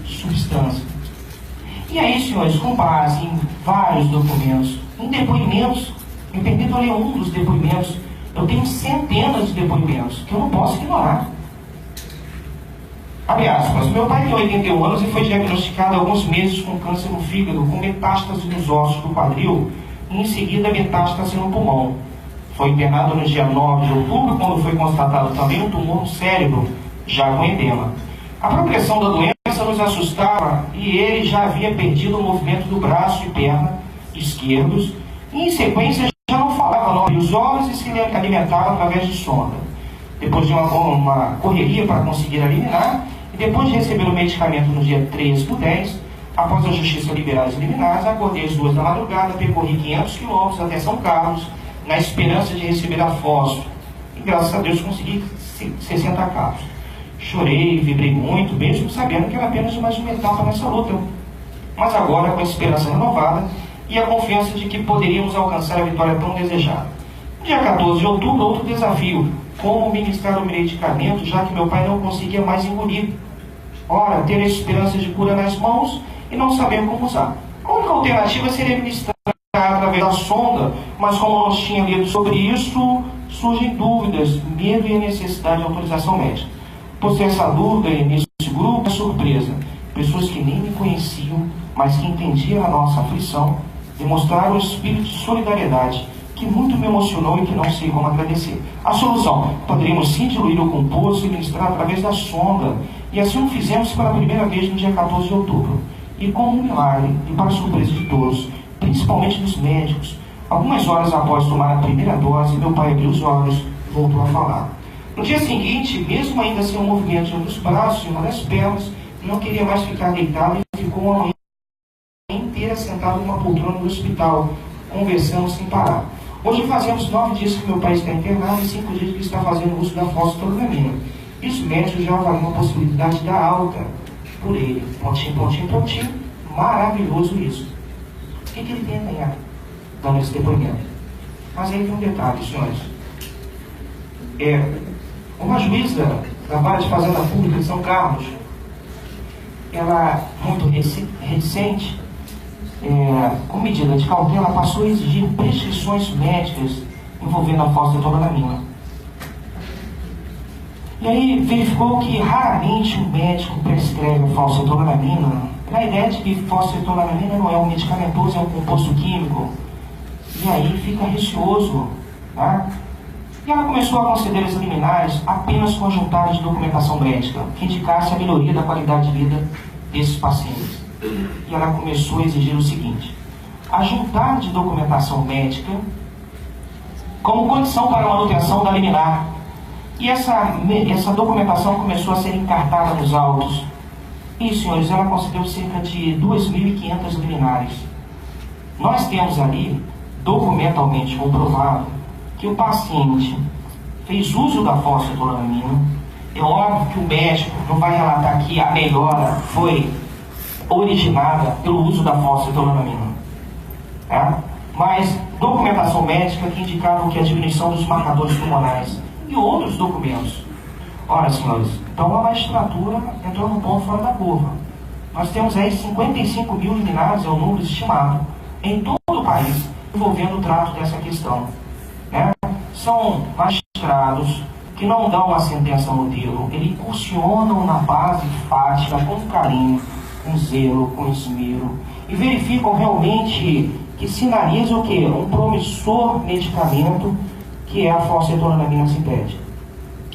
substância. E aí, senhores, com base em vários documentos, em depoimentos, me permitam ler um dos depoimentos. Eu tenho centenas de depoimentos que eu não posso ignorar. Abre aspas. Meu pai tem 81 anos e foi diagnosticado há alguns meses com câncer no fígado, com metástase nos ossos do quadril e em seguida metástase no pulmão. Foi internado no dia 9 de outubro, quando foi constatado também um tumor no cérebro, já com edema. A progressão da doença nos assustava e ele já havia perdido o movimento do braço e perna esquerdos e, em sequência, já não falava, não abria os olhos e se alimentava através de sonda. Depois de uma correria para conseguir eliminar, e depois de receber o medicamento no dia 13/10, após a justiça liberar as liminares, acordei às 2 da madrugada, percorri 500 quilômetros até São Carlos, na esperança de receber a fósforo. E graças a Deus consegui 60 carros. Chorei, vibrei muito, mesmo sabendo que era apenas mais uma etapa nessa luta. Mas agora, com a esperança renovada e a confiança de que poderíamos alcançar a vitória tão desejada. Dia 14 de outubro, outro desafio: como ministrar o medicamento, já que meu pai não conseguia mais engolir. Ora, ter a esperança de cura nas mãos e não saber como usar. A única alternativa seria ministrar através da sonda, mas como nós tínhamos lido sobre isso, surgem dúvidas, medo e a necessidade de autorização médica. Por ter essa dúvida nesse grupo, é surpresa. Pessoas que nem me conheciam, mas que entendiam a nossa aflição, demonstraram um espírito de solidariedade que muito me emocionou e que não sei como agradecer. A solução: poderíamos sim diluir o composto e ministrar através da sonda. E assim o fizemos pela primeira vez no dia 14 de outubro. E como um milagre, e para surpresa de todos, principalmente dos médicos, algumas horas após tomar a primeira dose, meu pai abriu os olhos e voltou a falar. No dia seguinte, mesmo ainda sem o movimento de um dos braços e uma das pernas, não queria mais ficar deitado e ficou uma manhã inteira sentado numa poltrona do hospital, conversando sem parar. Hoje fazemos 9 dias que meu pai está internado e 5 dias que está fazendo uso da fosforolamina. E os médicos já avaliam a possibilidade da alta por ele. Pontinho, pontinho, pontinho. Maravilhoso isso. O que ele tem a ganhar dando esse depoimento? Mas aí tem um detalhe, senhores. Uma juíza da Vara de Fazenda Pública de São Carlos, ela, muito reticente, com medida de cautela, passou a exigir prescrições médicas envolvendo a fosforolamina. E aí verificou que raramente um médico prescreve a fosforolamina, na ideia de que fosforolamina não é um medicamentoso, é um composto químico. E aí fica receoso, tá? E ela começou a conceder as liminares apenas com juntadas de documentação médica, que indicasse a melhoria da qualidade de vida desses pacientes. E ela começou a exigir o seguinte: a juntar de documentação médica como condição para a manutenção da liminar. E essa documentação começou a ser encartada nos autos. E, senhores, ela concedeu cerca de 2.500 liminares. Nós temos ali, documentalmente comprovado, que o paciente fez uso da fosforolamina. É óbvio que o médico não vai relatar que a melhora foi originada pelo uso da fosforolamina, tá? Mas documentação médica que indicava que a diminuição dos marcadores pulmonares e outros documentos. Ora, senhores, então a magistratura entrou num ponto fora da curva. Nós temos aí 55 mil liminares, é o número estimado, em todo o país, envolvendo o trato dessa questão. Né? São magistrados que não dão uma sentença modelo, eles incursionam na base fática com carinho, com zelo, com esmero, e verificam realmente que sinaliza o quê? Um promissor medicamento, que é a fosforolamina sintética.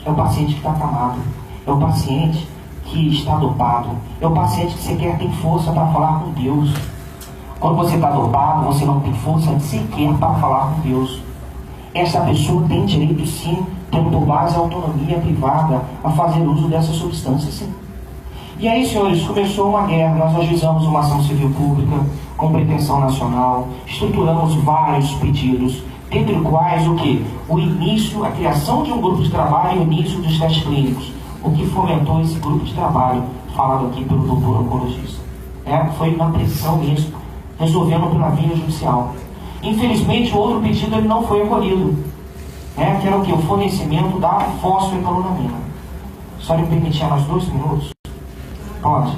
É o paciente que está acamado, é o paciente que está dopado, é o paciente que sequer tem força para falar com Deus. Quando você está dopado, você não tem força sequer para falar com Deus. Essa pessoa tem direito, sim, tendo por base a autonomia privada, a fazer uso dessa substância, sim. E aí, senhores, começou uma guerra. Nós ajuizamos uma ação civil pública com pretensão nacional, estruturamos vários pedidos, dentre os quais o quê? O início, a criação de um grupo de trabalho e o início dos testes clínicos. O que fomentou esse grupo de trabalho, falado aqui pelo doutor oncologista. Foi uma pressão mesmo, resolvendo pela via judicial. Infelizmente, o outro pedido ele não foi acolhido, que era o quê? O fornecimento da fosforolamina. Só me permitir mais 2 minutos? Pode.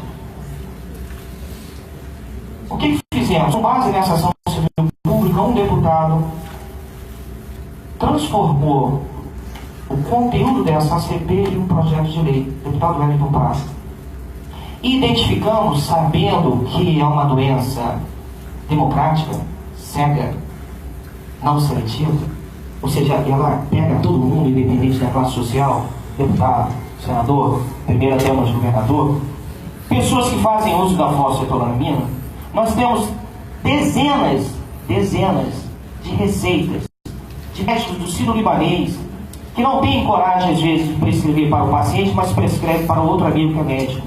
O que fizemos? Com base nessa ação civil pública, um deputado transformou o conteúdo dessa ACP em um projeto de lei, deputado Wellington Paz. Identificamos, sabendo que é uma doença democrática, cega, não seletiva, ou seja, ela pega todo mundo, independente da classe social, deputado, senador, primeira dama de governador, pessoas que fazem uso da fosfetanolamina. Nós temos dezenas de receitas de médicos do Sírio-Libanês que não têm coragem, às vezes, de prescrever para o paciente, mas prescreve para outro amigo que é médico.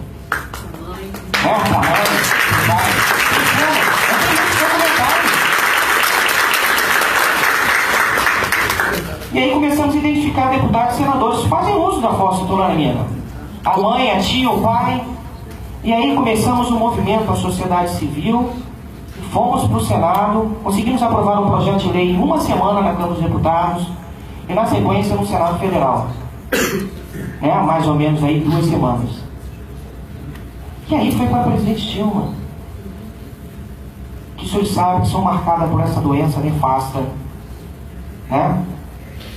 E aí começamos a identificar deputados e senadores que fazem uso da fosfetanolamina. A mãe, a tia, o pai. E aí começamos um movimento da sociedade civil, fomos para o Senado, conseguimos aprovar um projeto de lei em uma semana na Câmara dos Deputados e na sequência no Senado Federal. Mais ou menos aí 2 semanas. E aí foi para a presidente Dilma, que os senhores sabem que são marcadas por essa doença nefasta,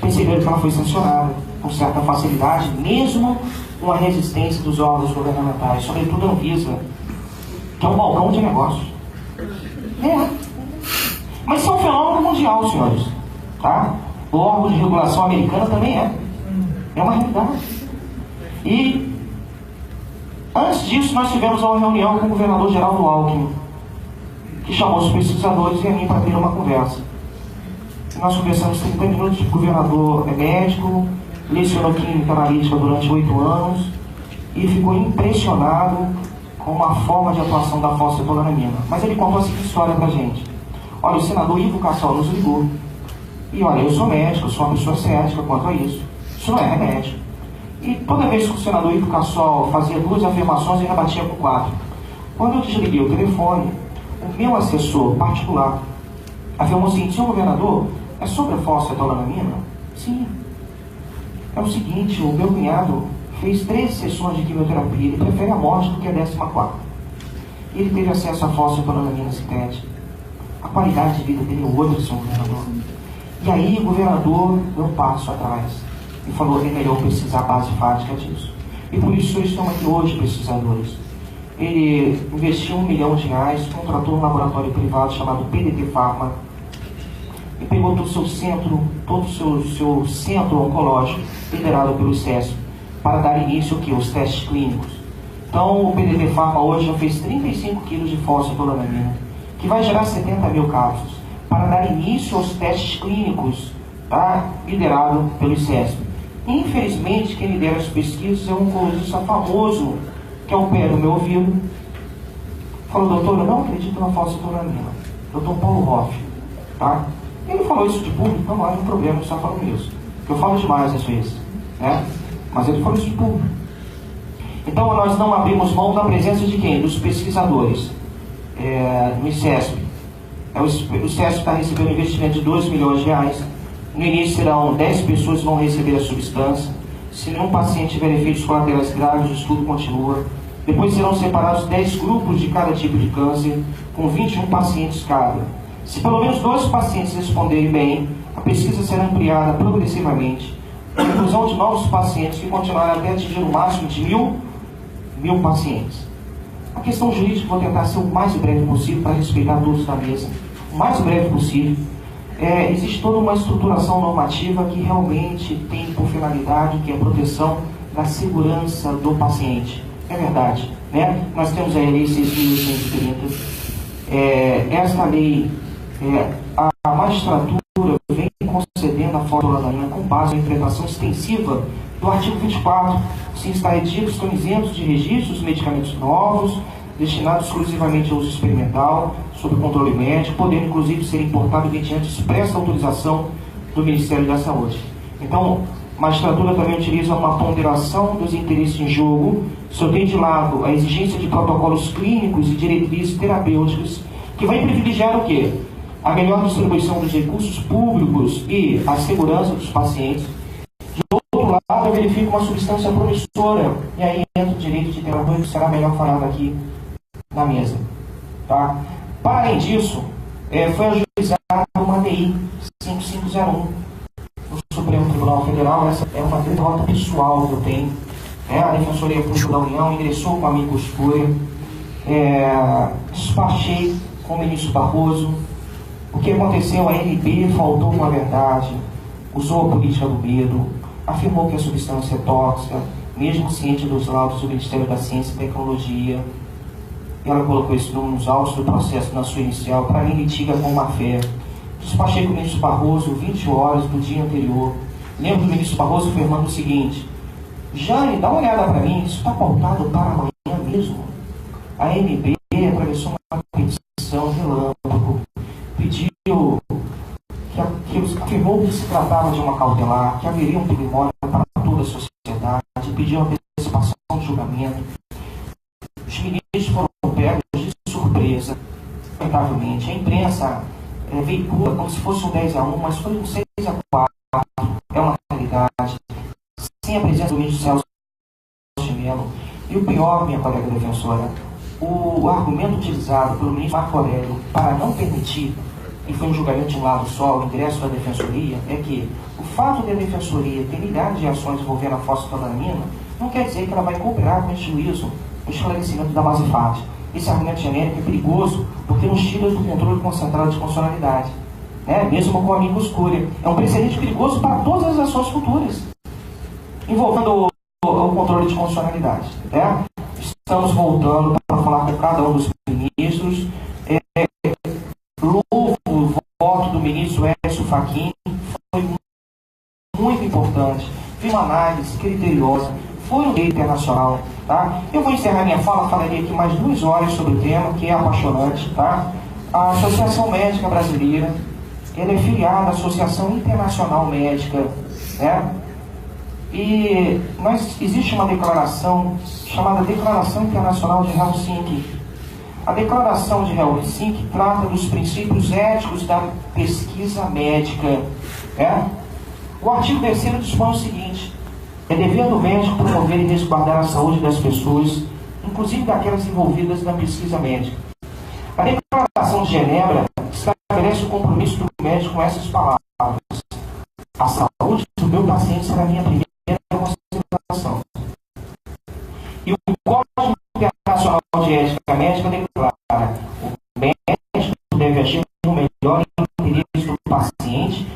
perceberam que ela foi sancionada com certa facilidade, mesmo com a resistência dos órgãos governamentais, sobretudo a Anvisa, que é um balcão de negócios. Mas isso é um fenômeno mundial, senhores. Tá? O órgão de regulação americano também é. É uma realidade. E antes disso, nós tivemos uma reunião com o governador Geraldo Alckmin, que chamou os pesquisadores e a mim para ter uma conversa. E nós conversamos 30 minutos. O governador é médico, lecionou química analítica durante 8 anos e ficou impressionado com uma forma de atuação da fosfetanolamina. Mas ele contou a seguinte história pra gente. Olha, o senador Ivo Cassol nos ligou. E olha, eu sou médico, eu sou uma pessoa cética quanto a isso. Isso não é remédio. E toda vez que o senador Ivo Cassol fazia 2 afirmações, ele rebatia com 4. Quando eu desliguei o telefone, o meu assessor particular afirmou o seguinte: senhor governador, é sobre a fosfetanolamina? Sim. É o seguinte, o meu cunhado fez 13 sessões de quimioterapia, ele prefere a morte do que a 14ª. Ele teve acesso à fosfetanolamina sintética. A qualidade de vida dele é outra, senhor governador. E aí o governador deu um passo atrás e falou: é melhor pesquisar a base fática disso. E por isso eles estão aqui hoje, pesquisadores. Ele investiu R$1 milhão, contratou um laboratório privado chamado PDT Pharma, e pegou todo o seu centro oncológico, liderado pelo ICESP, para dar início aos testes clínicos. Então, o PDT Pharma hoje já fez 35 kg de fosfetanolamina, que vai gerar 70 mil cápsulas, para dar início aos testes clínicos, liderado pelo ICESP. Infelizmente, quem lidera as pesquisas é um oncologista famoso, que opera o meu ouvido. Falou: doutor, eu não acredito na fosfetanolamina. Doutor Paulo Hoff, tá? Ele falou isso de público, não há nenhum problema de estar falando isso. Eu falo demais às vezes, mas ele falou isso de público. Então nós não abrimos mão da presença de quem? Dos pesquisadores. No ICESP. O ICESP está recebendo um investimento de R$2 milhões. No início serão 10 pessoas que vão receber a substância. Se nenhum paciente tiver efeitos colaterais graves, o estudo continua. Depois serão separados 10 grupos de cada tipo de câncer, com 21 pacientes cada. Se pelo menos 2 pacientes responderem bem, a pesquisa será ampliada progressivamente, com a inclusão de novos pacientes que continuarão até atingir o máximo de mil pacientes. A questão jurídica, vou tentar ser o mais breve possível para respeitar todos da mesa. O mais breve possível. Existe toda uma estruturação normativa que realmente tem por finalidade, que é a proteção da segurança do paciente. É verdade, Nós temos a Lei 6.830. Esta lei, a magistratura vem concedendo a fosfetanolamina com base na interpretação extensiva do artigo 24. Sim, está redigido, estão isentos de registros de medicamentos novos, destinados exclusivamente ao uso experimental, sob controle médico, podendo inclusive ser importado mediante expressa autorização do Ministério da Saúde. Então, a magistratura também utiliza uma ponderação dos interesses em jogo, se tem de lado a exigência de protocolos clínicos e diretrizes terapêuticas, que vai privilegiar o quê? A melhor distribuição dos recursos públicos e a segurança dos pacientes. De outro lado, eu verifico uma substância promissora, e aí entra o direito de terapêutico, que será melhor falado aqui na mesa. Tá? Para além disso, foi ajuizada uma DI 5501 no Supremo Tribunal Federal. Essa é uma derrota pessoal que eu tenho. A Defensoria Pública da União ingressou com a minha costura, despachei com o ministro Barroso. O que aconteceu? A ANB faltou com a verdade, usou a política do medo, afirmou que a substância é tóxica, mesmo ciente dos laudos do Ministério da Ciência e Tecnologia. Ela colocou isso nos autos do processo, na sua inicial, para mim litiga com má fé. Despachei com o ministro Barroso 20 horas do dia anterior. Lembro do ministro Barroso afirmando o seguinte: Jane, dá uma olhada para mim, isso está pautado para amanhã mesmo. A ANB atravessou uma petição relâmpago, pediu, afirmou que se tratava de uma cautelar, que haveria um patrimônio para toda a sociedade, pediu a antecipação do julgamento. Os ministros foram pegos de surpresa, lamentavelmente. A imprensa veicula como se fosse um 10-1, mas foi um 6-4, é uma realidade, sem a presença do ministro Celso de Mello. E o pior, minha colega defensora, o argumento utilizado pelo ministro Marco Aurélio para não permitir, e foi um julgamento de um lado só, o ingresso da defensoria, é que o fato de a defensoria ter milhares de ações envolvendo a fosfetanolamina não quer dizer que ela vai cooperar com esse juízo, o esclarecimento da base fática. Esse argumento genérico é perigoso porque nos tira do controle concentrado de constitucionalidade, mesmo com a minha escolha. É um precedente perigoso para todas as ações futuras, envolvendo o controle de constitucionalidade. Estamos voltando para falar com cada um dos ministros. Louvo o voto do ministro Edson Fachin, foi muito importante, fez uma análise criteriosa, foi no direito internacional. Eu vou encerrar minha fala, falaria aqui mais 2 horas sobre o tema, que é apaixonante. A Associação Médica Brasileira, ela é filiada à Associação Internacional Médica, e existe uma declaração chamada Declaração Internacional de Helsinki. A Declaração de Helsinki trata dos princípios éticos da pesquisa médica. O artigo 3º dispõe o seguinte: é dever do médico promover e resguardar a saúde das pessoas, inclusive daquelas envolvidas na pesquisa médica. A Declaração de Genebra estabelece o compromisso do médico com essas palavras: a saúde do meu paciente será a minha primeira consideração. E o Código Internacional de Ética Médica declara: o médico deve agir no melhor interesse do paciente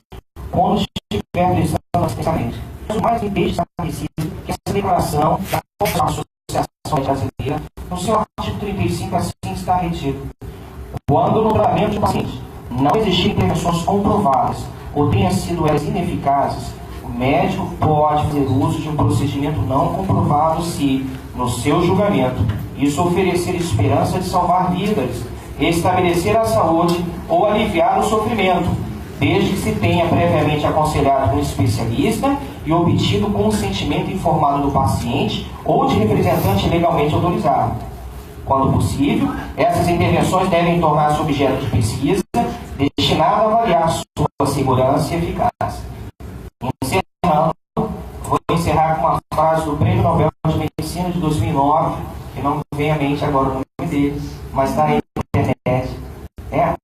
quando estiver prestando assistência médica. Mas o mais importante estabelecido que essa declaração da Associação Brasileira, no seu artigo 35, assim está retido: quando no tratamento do paciente não existirem intervenções comprovadas ou tenham sido elas ineficazes, o médico pode fazer uso de um procedimento não comprovado se, no seu julgamento, isso oferecer esperança de salvar vidas, restabelecer a saúde ou aliviar o sofrimento, desde que se tenha previamente aconselhado um especialista e obtido consentimento informado do paciente ou de representante legalmente autorizado. Quando possível, essas intervenções devem tornar-se objeto de pesquisa destinada a avaliar sua segurança e eficácia. Vou encerrar com uma frase do Prêmio Nobel de Medicina de 2009, que não vem à mente agora o nome dele, mas está aí na internet.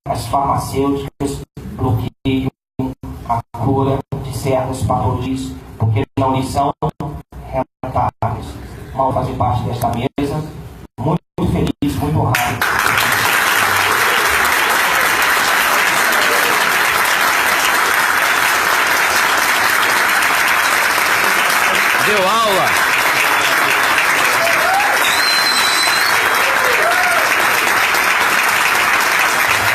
As farmacêuticas bloqueiam a cura de certas patologias porque não lhes são rentáveis. Mal fazer parte desta mesa, muito feliz, muito honrado. Deu aula!